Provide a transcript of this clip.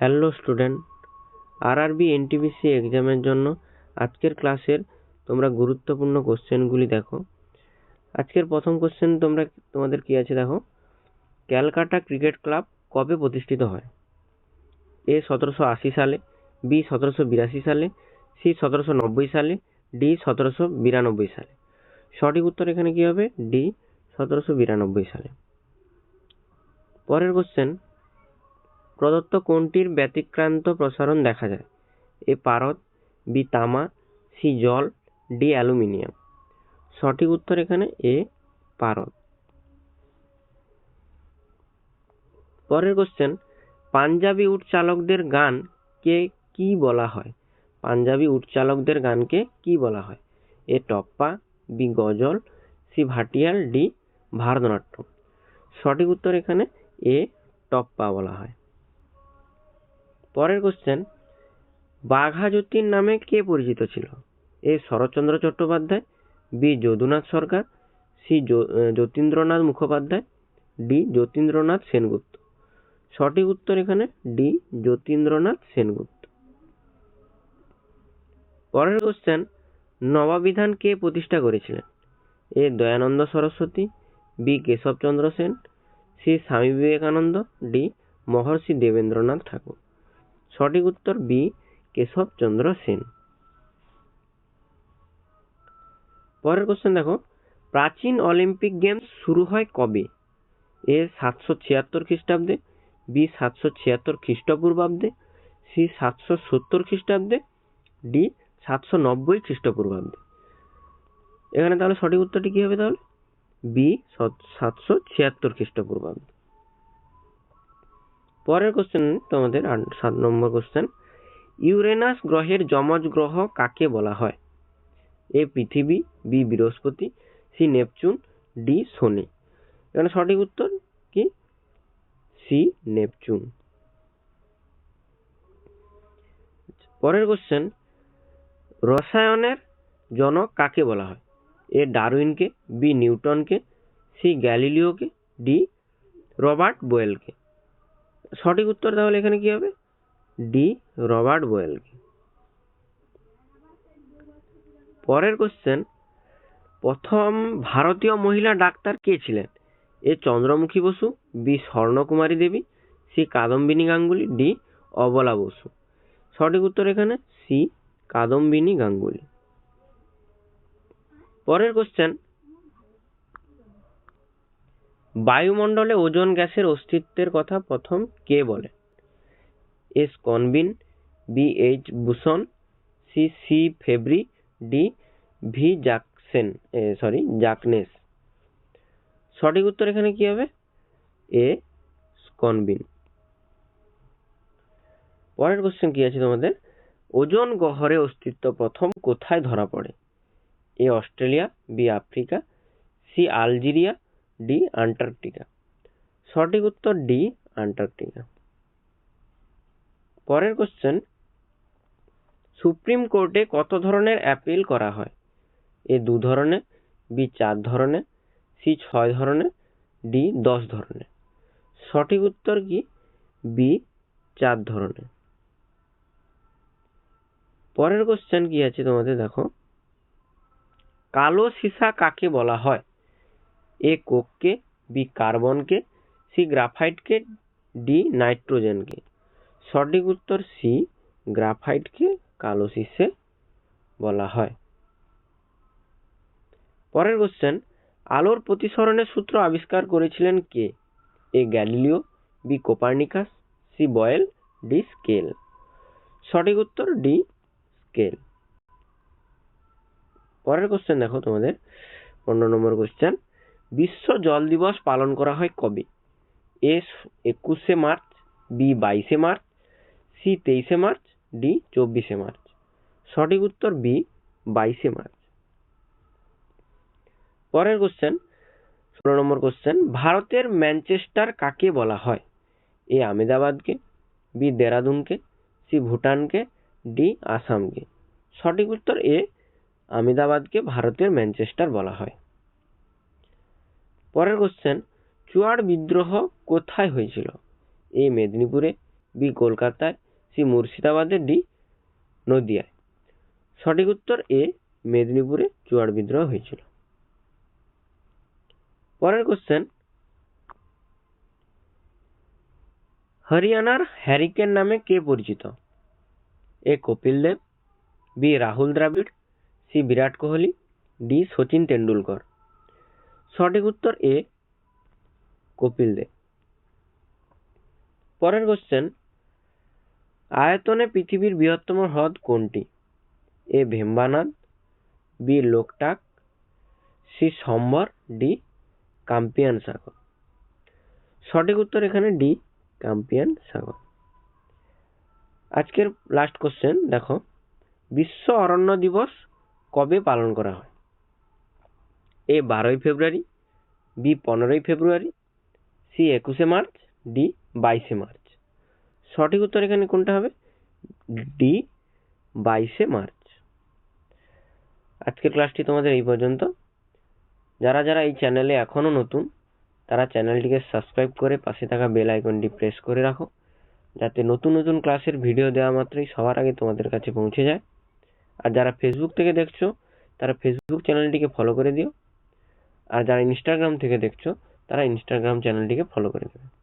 Hello student, RRB NTPC এক্সামের জন্য আজকের ক্লাসের তোমরা গুরুত্বপূর্ণ কোশ্চেনগুলি দেখো। আজকের প্রথম কোশ্চেন তোমাদের কি আছে দেখো। ক্যালকাটা ক্রিকেট ক্লাব কবে প্রতিষ্ঠিত হয়? এ 1780 সালে, বি 1782 সালে, সি 1790 সালে, ডি 1792 সালে। সঠিক উত্তর এখানে কি হবে? ডি 1792 সালে। পরের কোশ্চেন, প্রদত্ত কোনটির ব্যতিক্রান্ত প্রসারণ দেখা যায়? এ পারদ, বি তামা, সি জল, ডি অ্যালুমিনিয়াম। সঠিক উত্তর এখানে এ পারদ। পরের কোশ্চেন, পাঞ্জাবি উট চালকদের গান কে কি বলা হয়? পাঞ্জাবি উট চালকদের গানকে কি বলা হয়? এ টপ্পা, বি গজল, সি ভাটিয়াল, ডি ভারতনাট্যম। সঠিক উত্তর এখানে এ টপ্পা বলা হয়। পরের কোশ্চেন, বাঘা যতীন নামে কে পরিচিত ছিল? এ শরৎচন্দ্র চট্টোপাধ্যায়, বি যদুনাথ সরকার, সি যতীন্দ্রনাথ মুখোপাধ্যায়, ডি যতীন্দ্রনাথ সেনগুপ্ত। সঠিক উত্তর এখানে ডি যতীন্দ্রনাথ সেনগুপ্ত। পরের কোশ্চেন, নবাবিধান কে প্রতিষ্ঠা করেছিলেন? এ Dayananda Saraswati, B Keshabchandra Sen, C Swami Vivekananda, D মহর্ষি দেবেন্দ্রনাথ ঠাকুর। সঠিক উত্তর বি কেশবচন্দ্র সেন। পরের কোশ্চেন দেখো, প্রাচীন অলিম্পিক গেমস শুরু হয় কবে? এ 776 খ্রিস্টাব্দে, বি 776 খ্রিস্টপূর্বাব্দে, সি 770 খ্রিস্টাব্দে, ডি 790 খ্রিস্টপূর্বাব্দে। এখানে তাহলে সঠিক উত্তরটি কি হবে? তাহলে বি 776 খ্রিস্টপূর্বাব্দে। পরের কোশ্চেন তোমাদের 7 নম্বর কোশ্চেন, ইউরেনাস গ্রহের যমজ গ্রহ কাকে বলা হয়? এ পৃথিবী, বি বৃহস্পতি, সি নেপচুন, ডি শনি। এখানে সঠিক উত্তর কি? C Neptune. পরের কোশ্চেন, রসায়নের জনক কাকে বলা হয়? এ ডারউইনকে, বি নিউটনকে, সি গ্যালিলিওকে, ডি রবার্ট বোয়েলকে। সঠিক উত্তর তাহলে এখানে কি হবে? ডি রবার্ট বোয়েলকে। পরের কোশ্চেন, প্রথম ভারতীয় মহিলা ডাক্তার কে ছিলেন? A Chandramukhi Basu, B Swarnakumari Devi, C Kadambini Ganguly, D Abala Basu. সঠিক উত্তর এখানে সি কাদম্বিনী গাঙ্গুলি। পরের কোশ্চেন, বায়ুমণ্ডলে ওজোন গ্যাসের অস্তিত্বের কথা প্রথম কে বলে? এ স্কনবিন, বি এইচ বুসন, সি ফেব্রি, ডি ভি জাকনেস। সঠিক উত্তর এখানে কি হবে? এ স্কনবিন। পরের কোশ্চেন কি আছে তোমাদের, ওজোন গহ্বরের অস্তিত্ব প্রথম কোথায় ধরা পড়ে? A Australia, B Africa, C Algeria, D Antarctica. সঠিক উত্তর ডি আন্টার্কটিকা। পরের কোশ্চেন, সুপ্রিম কোর্টে কত ধরনের অ্যাপিল করা হয়? এ 2 ধরনের, বি 4 ধরনের, সি 6 ধরনের, ডি 10 ধরনের। সঠিক উত্তর কি? বি 4 ধরনের। পরের কোশ্চেন কি আছে তোমাদের দেখো, কালো সীসা কাকে বলা হয়? এ কোককে, বি কার্বনকে, সি গ্রাফাইটকে, ডি নাইট্রোজেনকে। সঠিক উত্তর সি গ্রাফাইটকে কালো সীসা বলা হয়। পরের কোশ্চেন, আলোর প্রতিসরণের সূত্র আবিষ্কার করেছিলেন কে? A Galileo, B Copernicus, C Boyle, D Snell. সঠিক উত্তর ডি স্কেল। পরের কোশ্চেন দেখো তোমাদের 15 নম্বর কোশ্চেন, বিশ্ব জল দিবস পালন করা হয় কবে? এ 21শে মার্চ, বি 22শে মার্চ, সি 23শে মার্চ, ডি 24শে মার্চ। সঠিক উত্তর বি 22শে মার্চ। পরের কোশ্চেন 16 নম্বর কোশ্চেন, ভারতের ম্যানচেস্টার কাকে বলা হয়? এ আহমেদাবাদকে, বি দেরাদুনকে, সি ভুটানকে, ডি আসামকে। সঠিক উত্তর এ আহমেদাবাদকে ভারতের ম্যানচেস্টার বলা হয়। পরের কোশ্চেন, চুয়াড় বিদ্রোহ কোথায় হয়েছিল? এ মেদিনীপুরে, বি কলকাতায়, সি মুর্শিদাবাদে, ডি নদিয়ায়। সঠিক উত্তর এ মেদিনীপুরে চুয়াড় বিদ্রোহ হয়েছিল। পরের কোশ্চেন, হরিয়ানার হ্যারিকেন নামে কে পরিচিত? এ Kapil Dev, B Rahul Dravid, C Virat Kohli, D Sachin Tendulkar. সঠিক উত্তর এ কপিল দেব। পরের কোশ্চেন, আয়তনে পৃথিবীর বৃহত্তম হ্রদ কোনটি? এ ভেম্বানাদ, বি লোকটাক, সি সম্বর, ডি কাম্পিয়ান সাগর। সঠিক উত্তর এখানে ডি কাম্পিয়ান সাগর। আজকের লাস্ট কোশ্চেন দেখো, বিশ্ব অরণ্য দিবস কবে পালন করা হয়? এ 12ই ফেব্রুয়ারি, বি 15ই ফেব্রুয়ারি, সি 21শে মার্চ, ডি 22শে মার্চ। সঠিক উত্তর এখানে কোনটা হবে? ডি 22শে মার্চ। আজকের ক্লাসটি তোমাদের এই পর্যন্ত। যারা যারা এই চ্যানেলে এখনো নতুন, তারা চ্যানেলটিকে সাবস্ক্রাইব করে পাশে থাকা বেল আইকনটি প্রেস করে রাখো, যাতে নতুন নতুন ক্লাসের ভিডিও দেওয়া মাত্রই সবার আগে তোমাদের কাছে পৌঁছে যায়। আর যারা ফেসবুক থেকে দেখছো, তারা ফেসবুক চ্যানেলটিকে ফলো করে দিও। আর যারা ইনস্টাগ্রাম থেকে দেখছো, তারা ইনস্টাগ্রাম চ্যানেলটিকে ফলো করে দেবে।